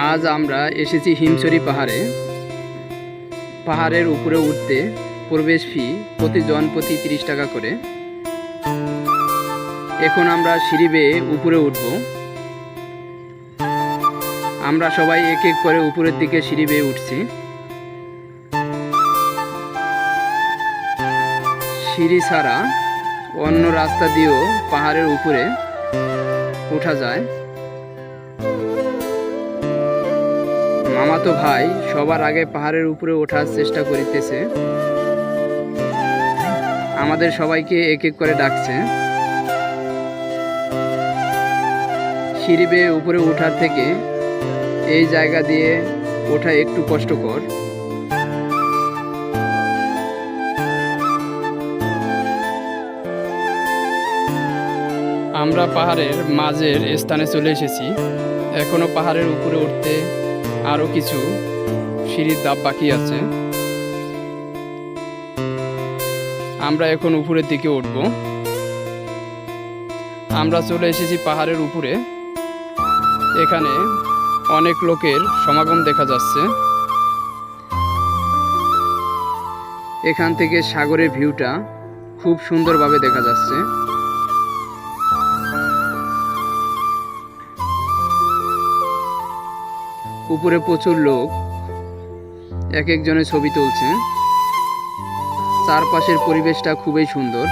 আজ আমরা এসেছি হিমছড়ি পাহাড়ে। পাহাড়ের উপরে উঠতে প্রবেশ ফি প্রতি 30 টাকা করে। এখন আমরা সিঁড়ি বেয়ে উপরে উঠব। আমরা সবাই এক এক করে উপরের দিকে সিঁড়ি বেয়ে উঠছি। সিঁড়ি ছাড়া অন্য রাস্তা দিয়েও পাহাড়ের উপরে ওঠা যায়। মামাতো ভাই সবার আগে পাহাড়ের উপরে ওঠার চেষ্টা করিতেছে। আমাদের সবাইকে এক এক করে ডাকছে। সিঁড়ি বেয়ে উপরে ওঠার থেকে এই জায়গা দিয়ে ওঠা একটু কষ্টকর। আমরা পাহাড়ের মাঝের স্থানে চলে এসেছি। এখনো পাহাড়ের উপরে উঠতে আরো কিছু সিঁড়ির ধাপ বাকি আছে। আমরা এখন উপরের দিকে উঠব। আমরা চলে এসেছি পাহাড়ের উপরে। এখানে অনেক লোকের সমাগম দেখা যাচ্ছে। এখান থেকে সাগরের ভিউটা খুব সুন্দরভাবে দেখা যাচ্ছে। উপরে প্রচুর লোক এক একজনের ছবি তুলছে। চারপাশের পরিবেশটা খুবই সুন্দর।